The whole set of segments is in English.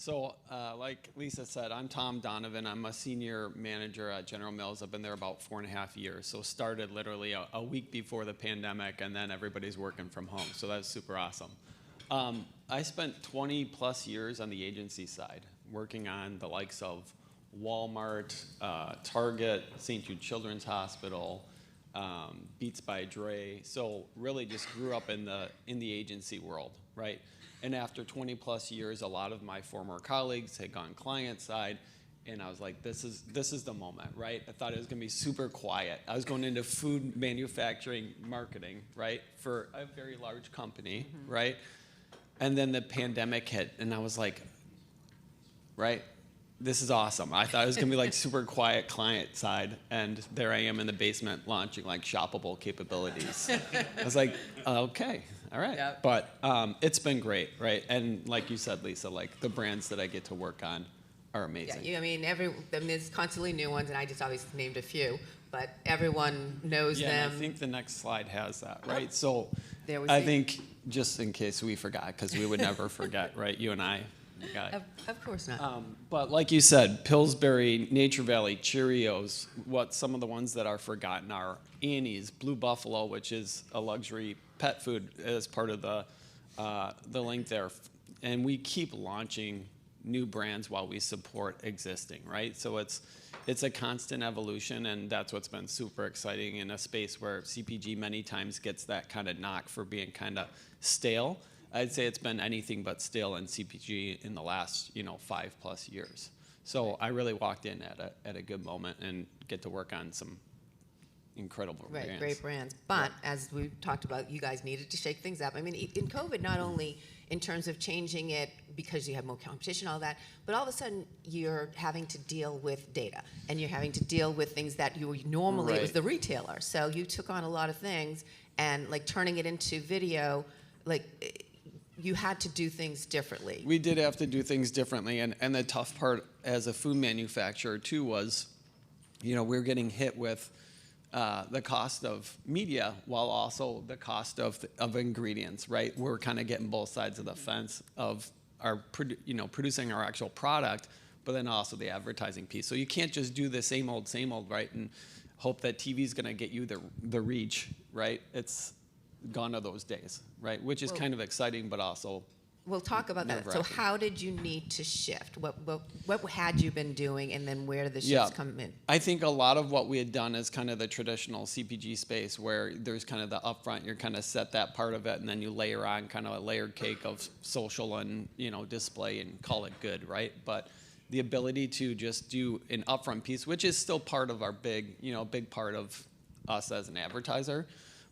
So, like Lisa said, I'm Tom Donovan. I'm a senior manager at General Mills. I've been there about 4.5 years. So started literally a week before the pandemic, and then everybody's working from home. So that's super awesome. I spent 20 plus years on the agency side, working on the likes of Walmart, Target, St. Jude Children's Hospital, Beats by Dre. So really just grew up in the agency world, right? And after 20 plus years, a lot of my former colleagues had gone client side, and I was like, this is the moment, right? I thought it was gonna be super quiet. I was going into food manufacturing marketing, right, for a very large company, right? And then the pandemic hit, and I was like, right, this is awesome. I thought it was gonna be like super quiet client side, and there I am in the basement launching like shoppable capabilities. I was like, okay, all right. Yep. But it's been great, right? And like you said, Lisa, like the brands that I get to work on are amazing. Yeah, I mean, there's constantly new ones, and I just obviously named a few, but everyone knows them. Yeah, I think the next slide has that, right? So there we I see. think just in case we forgot, because we would never forget, right? You and I. Of course not. But like you said, Pillsbury, Nature Valley, Cheerios, some of the ones that are forgotten are Annie's, Blue Buffalo, which is a luxury pet food as part of the link there. And we keep launching new brands while we support existing, right? So it's a constant evolution, and that's what's been super exciting in a space where CPG many times gets that kind of knock for being kind of stale. I'd say it's been anything but stale in CPG in the last 5+ years. So I really walked in at a good moment and get to work on some incredible brands. Right, great brands. But as we talked about, you guys needed to shake things up. I mean, in COVID, not only in terms of changing it because you have more competition, all that, but all of a sudden you're having to deal with data, and you're having to deal with things that you normally, it was the retailer. So you took on a lot of things, and like turning it into video, like you had to do things differently. We did have to do things differently, and the tough part as a food manufacturer too was, we were getting hit with the cost of media while also the cost of ingredients, right? We're kind of getting both sides of the fence of our producing our actual product, but then also the advertising piece. So you can't just do the same old, right, and hope that TV's going to get you the reach, right? It's gone are those days, right? Which is kind of exciting, but also we'll talk about that. So how did you need to shift? What had you been doing, and then where did the shifts come in? I think a lot of what we had done is kind of the traditional CPG space, where there's kind of the upfront, you're kind of set that part of it, and then you layer on kind of a layered cake of social and display and call it good, right? But the ability to just do an upfront piece, which is still part of our big part of us as an advertiser,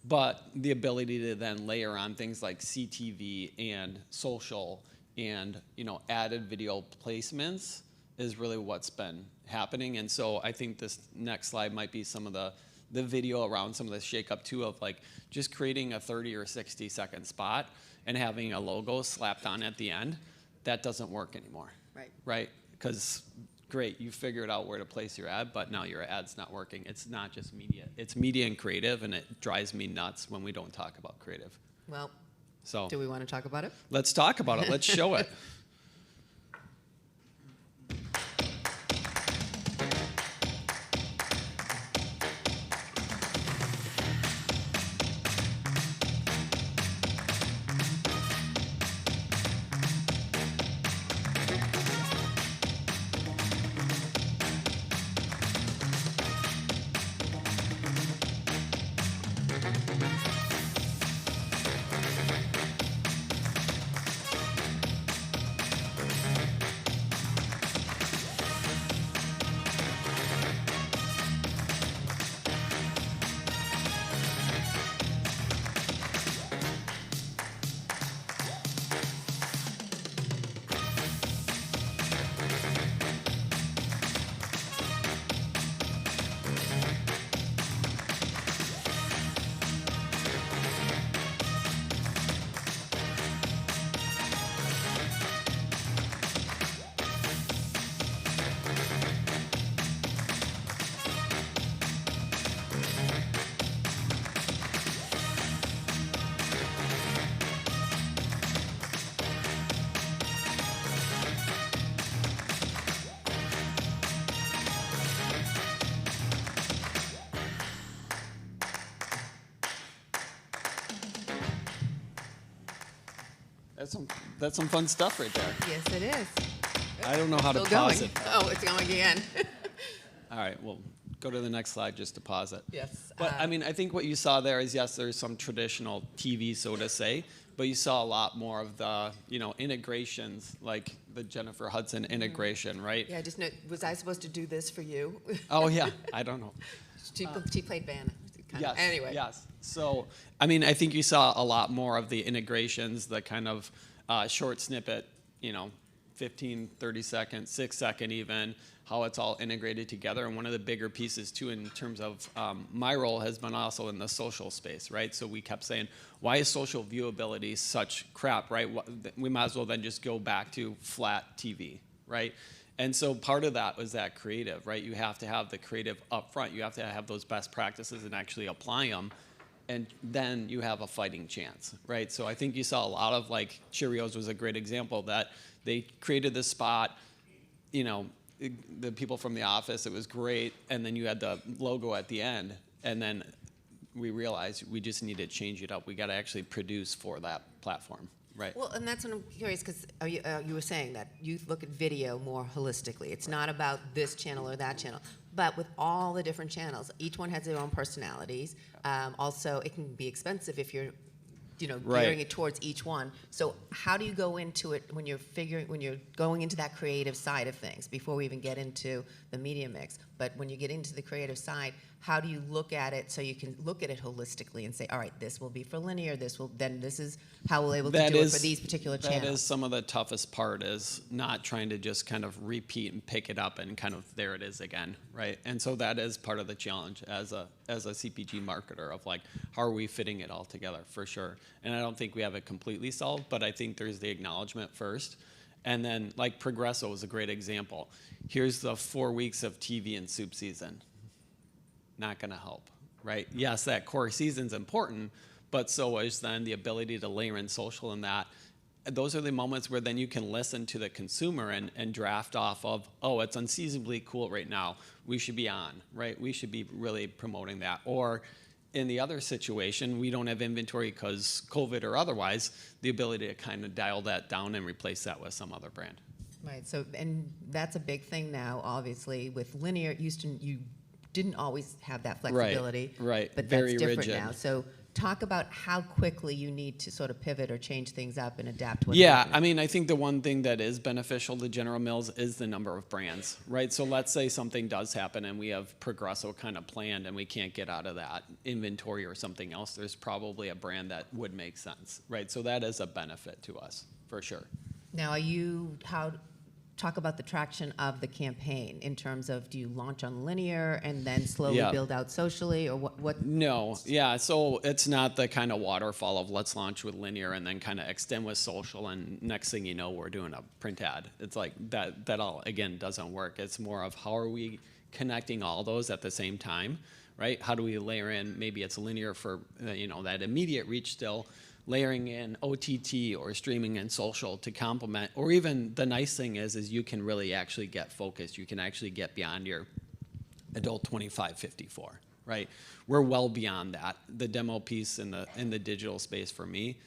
but the ability to then layer on things like CTV and social and added video placements is really what's been happening. And so I think this next slide might be some of the video around some of the shakeup too, of like just creating a 30 or 60 second spot and having a logo slapped on at the end. That doesn't work anymore. Right? Because great, you figured out where to place your ad, but now your ad's not working. It's not just media. It's media and creative, and it drives me nuts when we don't talk about creative. Well, so do we want to talk about it? Let's talk about it. Let's show it. That's some fun stuff right there. Yes, it is. I don't know how to Still pause going. it. Oh, it's going again. All right, well, go to the next slide just to pause it. Yes. But I mean, I think what you saw there is, yes, there's some traditional TV, so to say, but you saw a lot more of the, integrations, like the Jennifer Hudson integration, right? Yeah, just know, was I supposed to do this for you? Oh, yeah, I don't know. She played Vanna. Yes. Anyway. Yes. So, I mean, I think you saw a lot more of the integrations, the kind of short snippet, 15, 30 seconds, 6-second even, how it's all integrated together. And one of the bigger pieces, too, in terms of my role has been also in the social space, right? So we kept saying, why is social viewability such crap, right? We might as well then just go back to flat TV, right? And so part of that was that creative, right? You have to have the creative up front. You have to have those best practices and actually apply them. And then you have a fighting chance, right? So I think you saw a lot of, like, Cheerios was a great example that they created this spot, the people from The Office, it was great. And then you had the logo at the end. And then we realized we just need to change it up. We got to actually produce for that platform. Right. Well, and that's what I'm curious, because you were saying that you look at video more holistically. It's not about this channel or that channel, but with all the different channels, each one has their own personalities. Also, it can be expensive if you're, gearing it towards each one. So, how do you go into it when you're going into that creative side of things? Before we even get into the media mix, but when you get into the creative side, how do you look at it so you can look at it holistically and say, all right, this will be for linear, this is how we'll able to do it for these particular channels? That is some of the toughest part, is not trying to just kind of repeat and pick it up and kind of there it is again, right? And so that is part of the challenge as a CPG marketer of, like, how are we fitting it all together, for sure. And I don't think we have it completely solved, but I think there's the acknowledgement first. And then, like, Progresso is a great example. Here's the 4 weeks of TV and soup season. Not going to help, right? Yes, that core season's important, but so is then the ability to layer in social in that. Those are the moments where then you can listen to the consumer and draft off of, oh, it's unseasonably cool right now. We should be on, right? We should be really promoting that. Or in the other situation, we don't have inventory because COVID or otherwise, the ability to kind of dial that down and replace that with some other brand. Right. So, and that's a big thing now, obviously, with linear. You didn't always have that flexibility. Right. But Very that's different rigid. now. So talk about how quickly you need to sort of pivot or change things up and adapt to what's Yeah, happening. I mean, I think the one thing that is beneficial to General Mills is the number of brands, right? So let's say something does happen and we have Progresso kind of planned and we can't get out of that inventory or something else. There's probably a brand that would make sense, right? So that is a benefit to us, for sure. Now, talk about the traction of the campaign in terms of, do you launch on linear and then slowly build out socially, or what? No, yeah, so it's not the kind of waterfall of let's launch with linear and then kind of extend with social, and next thing you know, we're doing a print ad. It's like that all, again, doesn't work. It's more of how are we connecting all those at the same time, right? How do we layer in, maybe it's linear for, that immediate reach still, layering in OTT or streaming and social to complement, or even the nice thing is you can really actually get focused. You can actually get beyond your adult 25-54, right? We're well beyond that. The demo piece in the digital space for me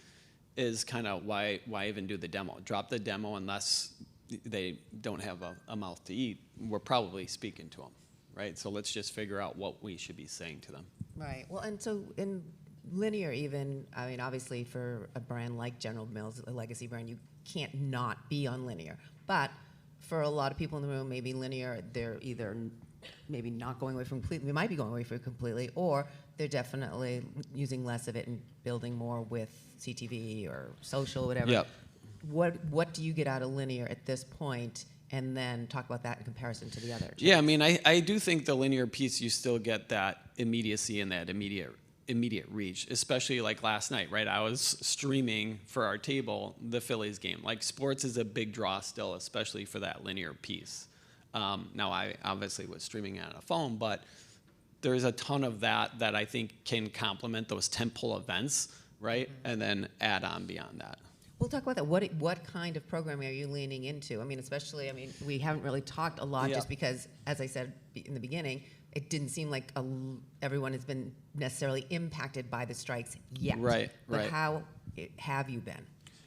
is kind of why even do the demo? Drop the demo unless they don't have a mouth to eat. We're probably speaking to them, right? So let's just figure out what we should be saying to them. Right. Well, and so in linear even, I mean, obviously for a brand like General Mills, a legacy brand, you can't not be on linear. But for a lot of people in the room, maybe linear, they're either maybe not going away from completely, they might be going away from completely, or they're definitely using less of it and building more with CTV or social, whatever. Yep. What do you get out of linear at this point? And then talk about that in comparison to the other channels. Yeah, I mean, I do think the linear piece, you still get that immediacy and that immediate reach, especially like last night, right? I was streaming for our table the Phillies game. Like, sports is a big draw still, especially for that linear piece. Now, I obviously was streaming on a phone, but there's a ton of that I think can complement those tentpole events, right? Mm-hmm. And then add on beyond that. We'll talk about that. What kind of programming are you leaning into? I mean, especially, we haven't really talked a lot just because, as I said in the beginning, it didn't seem like everyone has been necessarily impacted by the strikes yet. Right, but right. How have you been?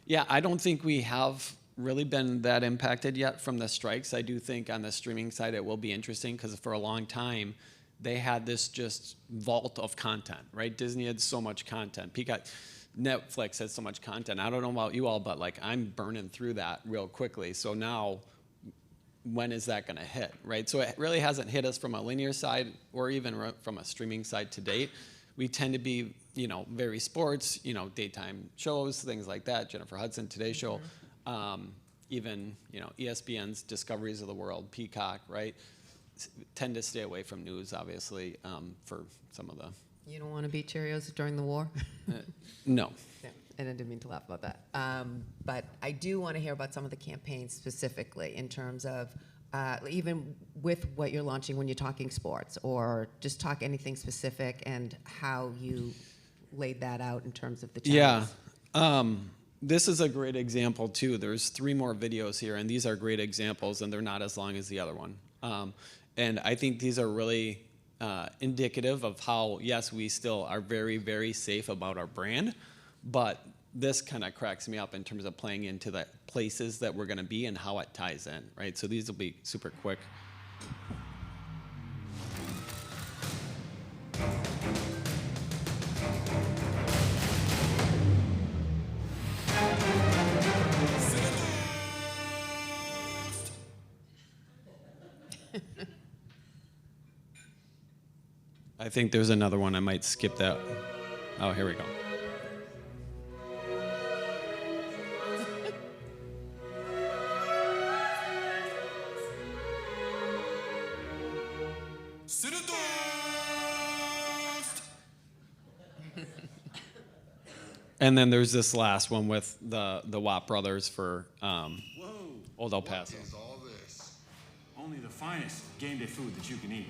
Yeah, I don't think we have really been that impacted yet from the strikes. I do think on the streaming side it will be interesting because for a long time they had this just vault of content, right? Disney had so much content. Peacock, Netflix had so much content. I don't know about you all, but like I'm burning through that real quickly. So now, when is that going to hit, right? So it really hasn't hit us from a linear side or even from a streaming side to date. We tend to be, very sports, daytime shows, things like that. Jennifer Hudson, Today Show, even, ESPN's Discoveries of the World, Peacock, right? Tend to stay away from news, obviously, for some of the. You don't want to beat Cheerios during the war? No. Yeah, and I didn't mean to laugh about that. But I do want to hear about some of the campaigns specifically in terms of even with what you're launching when you're talking sports, or just talk anything specific and how you laid that out in terms of the channels. Yeah. This is a great example, too. There's 3 more videos here, and these are great examples, and they're not as long as the other one. And I think these are really indicative of how, yes, we still are very, very safe about our brand, but this kind of cracks me up in terms of playing into the places that we're going to be and how it ties in, right? So these will be super quick. I think there's another one. I might skip that. Oh, here we go. And then there's this last one with the Watt brothers for Old El Paso. What is all this? Only the finest game day food that you can eat.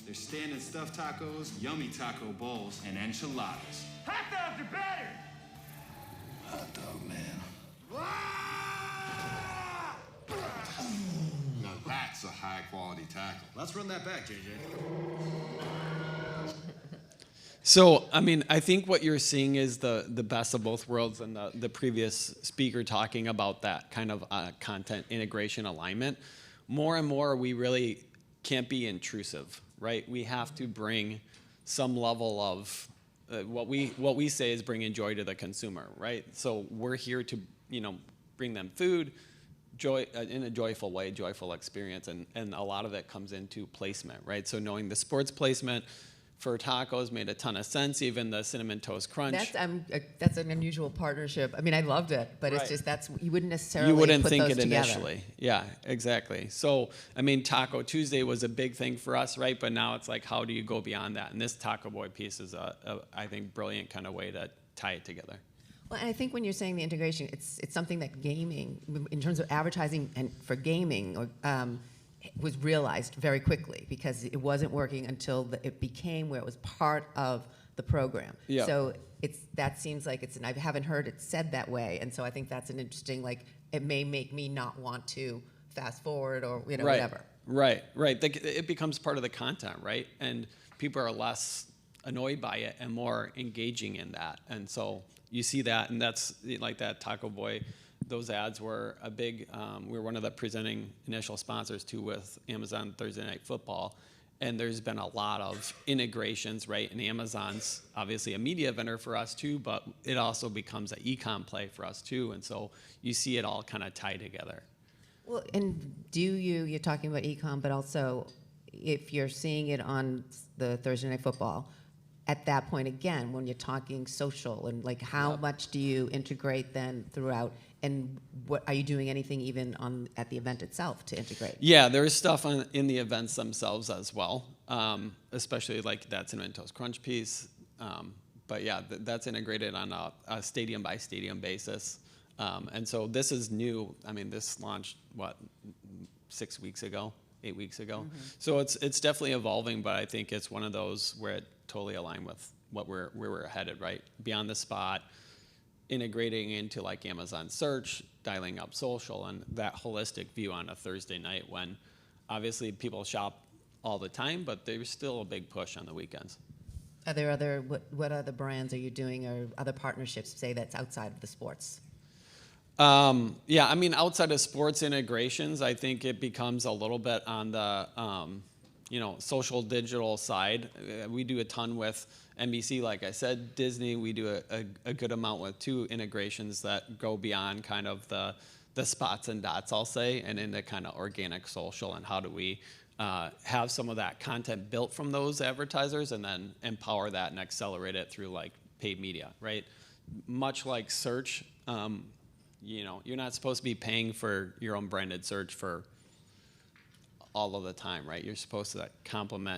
There's standing stuffed tacos, yummy taco bowls, and enchiladas. Hot dogs are better! Hot dog, man. Now that's a high quality tackle. Let's run that back, JJ. So, I mean, I think what you're seeing is the best of both worlds, and the previous speaker talking about that kind of content integration alignment. More and more, we really can't be intrusive, right? We have to bring some level of what we say is bringing joy to the consumer, right? So we're here to, bring them food, joy in a joyful way, joyful experience, and a lot of it comes into placement, right? So knowing the sports placement for tacos made a ton of sense. Even the Cinnamon Toast Crunch. That's an unusual partnership. I mean, I loved it, but Right. it's just you wouldn't necessarily put think those it together. initially. Yeah, exactly. So, I mean, Taco Tuesday was a big thing for us, right? But now it's like, how do you go beyond that? And this Taco Boy piece is I think, brilliant kind of way to tie it together. Well, and I think when you're saying the integration, it's something that gaming, in terms of advertising and for gaming, was realized very quickly because it wasn't working until it became where it was part of the program. Yeah. So that seems like I haven't heard it said that way, and so I think that's an interesting, it may make me not want to fast forward or Right. whatever. Right. It becomes part of the content, right? And people are less annoyed by it and more engaging in that. And so you see that, and that's like that Taco Boy. Those ads were a big, we were one of the presenting initial sponsors too with Amazon Thursday Night Football. And there's been a lot of integrations, right? And Amazon's obviously a media vendor for us too, but it also becomes an e-com play for us too. And so you see it all kind of tie together. Well, and you're talking about e-com, but also if you're seeing it on the Thursday Night Football, at that point again, when you're talking social and how much do you integrate then throughout, and what are you doing anything even at the event itself to integrate? Yeah, there's stuff in the events themselves as well, especially like that Cinnamon Toast Crunch piece. But yeah, that's integrated on a stadium by stadium basis. And so this is new. I mean, this launched 8 weeks ago. Mm-hmm. So it's definitely evolving, but I think it's one of those where it totally aligned with where we're headed, right? Beyond the spot, integrating into like Amazon search, dialing up social, and that holistic view on a Thursday night when obviously people shop all the time, but there's still a big push on the weekends. Are there other, what other brands are you doing or other partnerships, say, that's outside of the sports? Yeah, I mean, outside of sports integrations, I think it becomes a little bit on the, social digital side. We do a ton with NBC, like I said. Disney, we do a good amount with two integrations that go beyond kind of the spots and dots, I'll say, and into kind of organic social, and how do we have some of that content built from those advertisers and then empower that and accelerate it through like paid media, right? Much like search, you're not supposed to be paying for your own branded search for all of the time, right? You're supposed to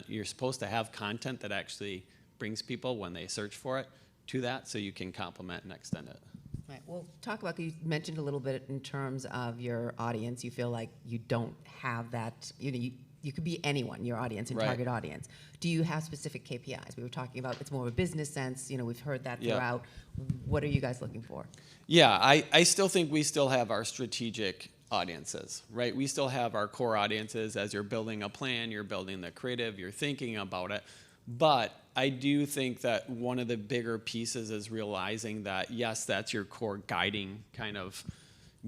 you're supposed to have content that actually brings people when they search for it to that, so you can complement and extend it. Right. Well, talk about, you mentioned a little bit in terms of your audience. You feel like you don't have that, you could be anyone, your audience and Right. target audience. Do you have specific KPIs? We were talking about it's more of a business sense. We've heard that Yeah. throughout. What are you guys looking for? Yeah, I still think we still have our strategic audiences, right? We still have our core audiences. As you're building a plan, you're building the creative, you're thinking about it. But I do think that one of the bigger pieces is realizing that, yes, that's your core guiding kind of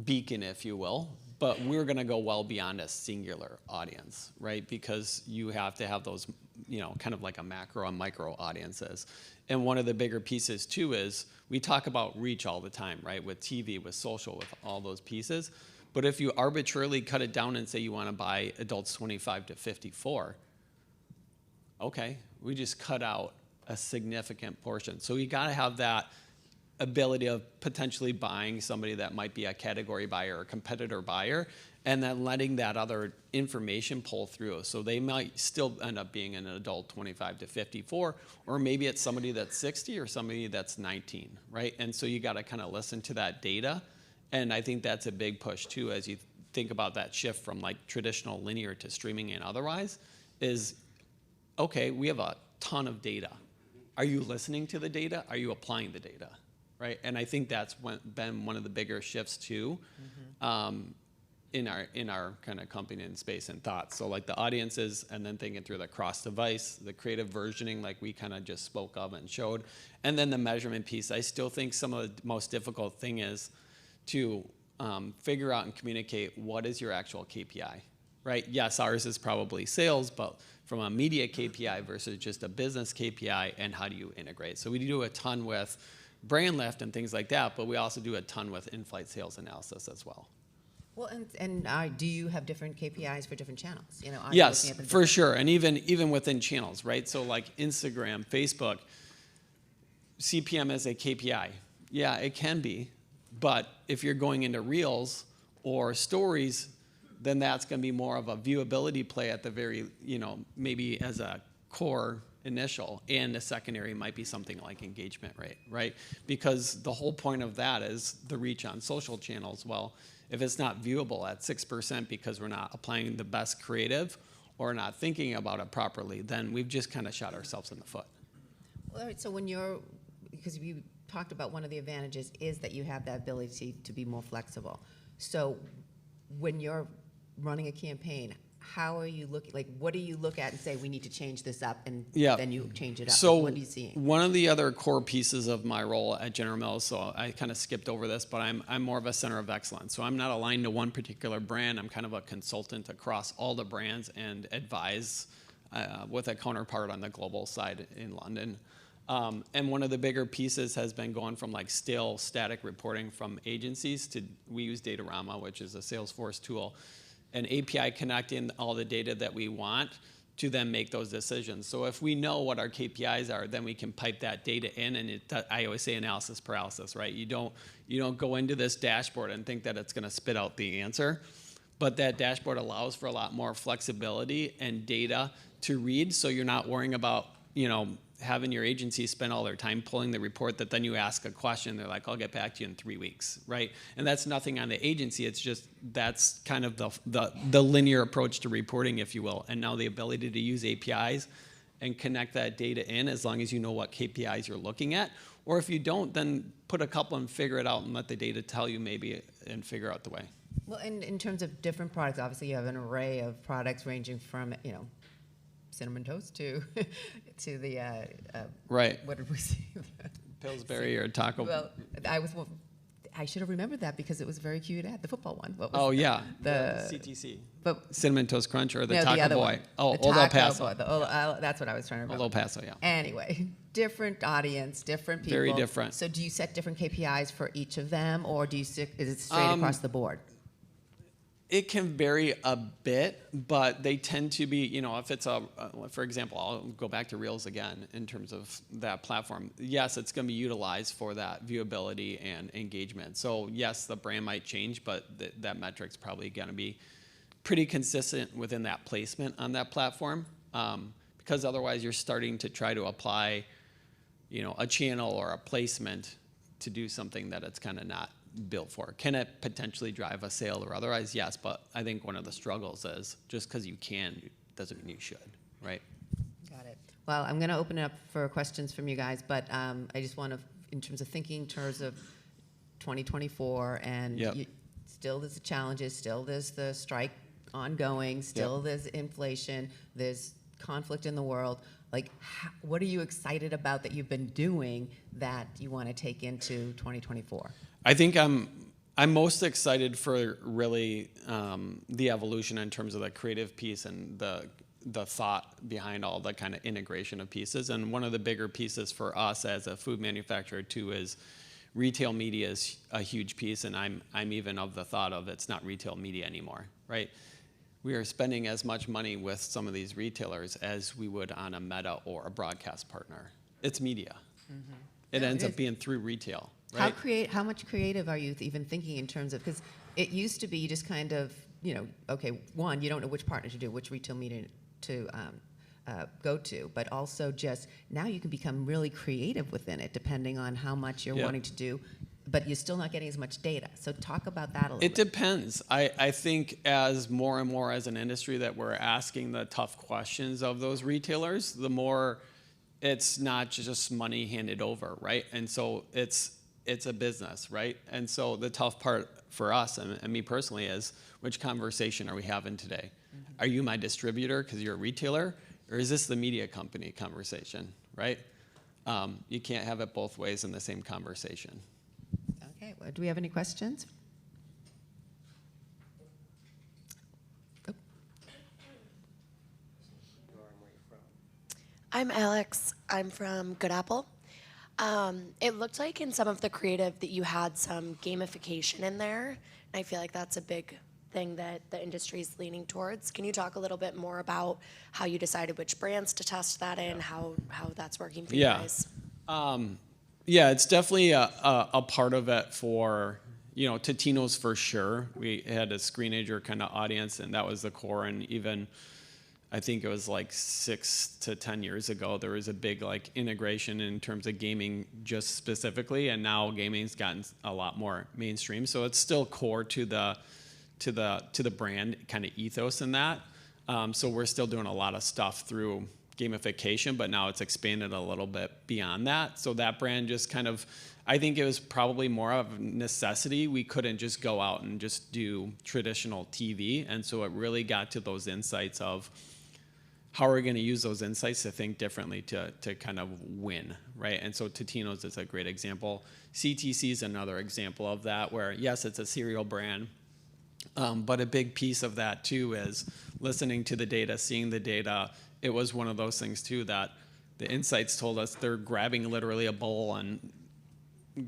beacon, if you will, but we're going to go well beyond a singular audience, right? Because you have to have those, kind of like a macro and micro audiences. And one of the bigger pieces too is we talk about reach all the time, right? With TV, with social, with all those pieces. But if you arbitrarily cut it down and say you want to buy adults 25 to 54, okay, we just cut out a significant portion. So you got to have that ability of potentially buying somebody that might be a category buyer or competitor buyer, and then letting that other information pull through. So they might still end up being an adult 25 to 54, or maybe it's somebody that's 60 or somebody that's 19, right? And so you got to kind of listen to that data. And I think that's a big push too, as you think about that shift from like traditional linear to streaming and otherwise, is, okay, we have a ton of data. Are you listening to the data? Are you applying the data? Right? And I think that's been one of the bigger shifts too, in our kind of company and space and thoughts. So like the audiences, and then thinking through the cross device, the creative versioning, like we kind of just spoke of and showed, and then the measurement piece. I still think some of the most difficult thing is to figure out and communicate what is your actual KPI, right? Yes, ours is probably sales, but from a media KPI versus just a business KPI, and how do you integrate? So we do a ton with brand lift and things like that, but we also do a ton with in-flight sales analysis as well. Well, and do you have different KPIs for different channels? Are you Yes, looking at them for sure, and even within channels, right? So like Instagram, Facebook, CPM as a KPI. Yeah, it can be, but if you're going into Reels or Stories, then that's going to be more of a viewability play at the very, maybe as a core initial, and a secondary might be something like engagement rate, right? Because the whole point of that is the reach on social channels. Well, if it's not viewable at 6% because we're not applying the best creative or not thinking about it properly, then we've just kind of shot ourselves in the foot. All right, so because you talked about one of the advantages is that you have that ability to be more flexible. So when you're running a campaign, how are you looking, like what do you look at and say we need to change this up, and then you change it up? So what are you seeing? One of the other core pieces of my role at General Mills, so I kind of skipped over this, but I'm more of a center of excellence. So I'm not aligned to one particular brand. I'm kind of a consultant across all the brands and advise with a counterpart on the global side in London. And one of the bigger pieces has been going from like stale static reporting from agencies to, we use Datorama, which is a Salesforce tool, an API connecting all the data that we want to then make those decisions. So if we know what our KPIs are, then we can pipe that data in, and I always say analysis paralysis, right? You don't go into this dashboard and think that it's going to spit out the answer, but that dashboard allows for a lot more flexibility and data to read, so you're not worrying about, having your agency spend all their time pulling the report that then you ask a question, they're like, I'll get back to you in 3 weeks, right? And that's nothing on the agency, it's just, that's kind of the linear approach to reporting, if you will. And now the ability to use APIs and connect that data in, as long as you know what KPIs you're looking at. Or if you don't, then put a couple and figure it out and let the data tell you maybe, and figure out the way. Well, and in terms of different products, obviously you have an array of products ranging from, cinnamon toast to to the Right. what did we see? Pillsbury or Taco. Well, I should have remembered that because it was a very cute ad, the football one. What was Oh yeah, the CTC. But Cinnamon Toast Crunch or the no, Taco the other Boy. one. Oh, The Old El Taco Paso. Boy, that's what I was trying to remember. Old El Paso, yeah. Anyway, different audience, different people. Very different. So do you set different KPIs for each of them, or is it straight across the board? It can vary a bit, but they tend to be, if it's for example, I'll go back to Reels again in terms of that platform. Yes, it's going to be utilized for that viewability and engagement. So yes, the brand might change, but that metric's probably going to be pretty consistent within that placement on that platform, because otherwise you're starting to try to apply, a channel or a placement to do something that it's kind of not built for. Can it potentially drive a sale or otherwise? Yes, but I think one of the struggles is just because you can doesn't mean you should, right? Got it. Well, I'm going to open it up for questions from you guys, but I just want to, in terms of thinking in terms of 2024, and Yep. Still there's the challenges, still there's the strike ongoing, still there's inflation, there's conflict in the world. Like, what are you excited about that you've been doing that you want to take into 2024? I think I'm most excited for really the evolution in terms of the creative piece and the thought behind all the kind of integration of pieces. And one of the bigger pieces for us as a food manufacturer too is retail media is a huge piece, and I'm even of the thought of it's not retail media anymore, right? We are spending as much money with some of these retailers as we would on a Meta or a broadcast partner. It's media. Mm-hmm. It ends up being through retail, right? How much creative are you even thinking in terms of, because it used to be you just kind of, okay, one, you don't know which partner to do, which retail media to go to, but also just now you can become really creative within it depending on how much you're wanting to do, but you're still not getting as much data. So talk about that a little bit. It depends. I think as more and more as an industry that we're asking the tough questions of those retailers, the more it's not just money handed over, right? And so it's a business, right? And so the tough part for us and me personally is, which conversation are we having today? Mm-hmm. Are you my distributor because you're a retailer? Or is this the media company conversation, right? You can't have it both ways in the same conversation. Okay, well, do we have any questions? Oh. I'm Alex. I'm from Good Apple. It looked like in some of the creative that you had some gamification in there. And I feel like that's a big thing that the industry is leaning towards. Can you talk a little bit more about how you decided which brands to test that in, how that's working for you guys? Yeah, it's definitely a part of it for, Totino's for sure. We had a screenager kind of audience, and that was the core. And even, I think it was like 6 to 10 years ago, there was a big integration in terms of gaming just specifically, and now gaming's gotten a lot more mainstream. So it's still core to the brand kind of ethos in that. So we're still doing a lot of stuff through gamification, but now it's expanded a little bit beyond that. So that brand just kind of, I think it was probably more of a necessity. We couldn't just go out and just do traditional TV. And so it really got to those insights of how are we going to use those insights to think differently to kind of win, right? And so Totino's is a great example. CTC is another example of that, where yes, it's a cereal brand, but a big piece of that too is listening to the data, seeing the data. It was one of those things too that the insights told us they're grabbing literally a bowl and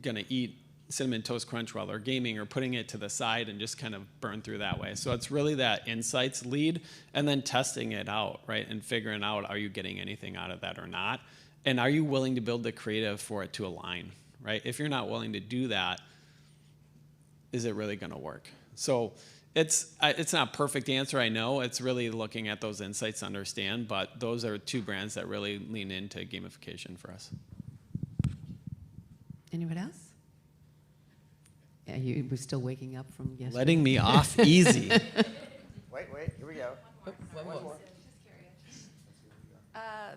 gonna eat Cinnamon Toast Crunch while they're gaming, or putting it to the side and just kind of burn through that way. So it's really that insights lead and then testing it out, right? And figuring out, are you getting anything out of that or not? And are you willing to build the creative for it to align, right? If you're not willing to do that, is it really gonna work? So it's not a perfect answer, I know. It's really looking at those insights to understand, but those are two brands that really lean into gamification for us. Anyone else? Yeah, you were still waking up from yesterday. Letting me off easy. Wait, here we go. One more.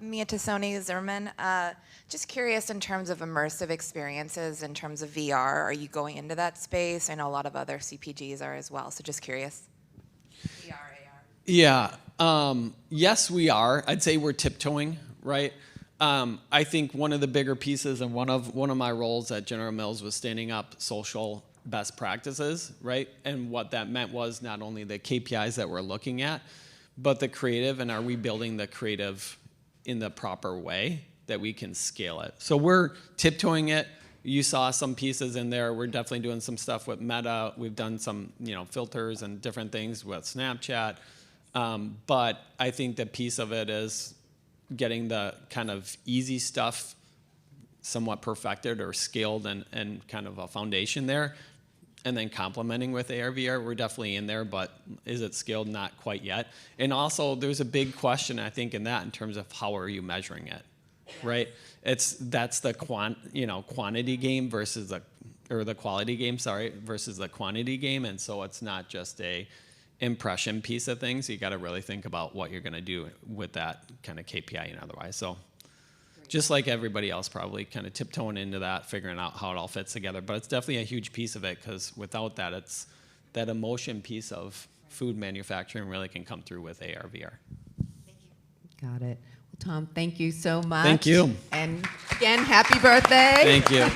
Mia Tassoni Zimmerman. Just curious in terms of immersive experiences, in terms of VR, are you going into that space? I know a lot of other CPGs are as well, so just curious. VR, AR. Yeah. Yes, we are. I'd say we're tiptoeing, right? I think one of the bigger pieces and one of my roles at General Mills was standing up social best practices, right? And what that meant was not only the KPIs that we're looking at, but the creative, and are we building the creative in the proper way that we can scale it? So we're tiptoeing it. You saw some pieces in there. We're definitely doing some stuff with Meta. We've done some, filters and different things with Snapchat. But I think the piece of it is getting the kind of easy stuff somewhat perfected or scaled and kind of a foundation there, and then complementing with AR/VR. We're definitely in there, but is it scaled? Not quite yet. And also, there's a big question, I think, in that in terms of how are you measuring it, right? That's the quantity game versus the quality game, versus the quantity game. And so it's not just a impression piece of things. You got to really think about what you're going to do with that kind of KPI and otherwise. So just like everybody else, probably kind of tiptoeing into that, figuring out how it all fits together. But it's definitely a huge piece of it, because without that, it's that emotion piece of food manufacturing really can come through with AR/VR. Got it. Well, Tom, thank you so much. Thank you. And again, happy birthday. Thank you.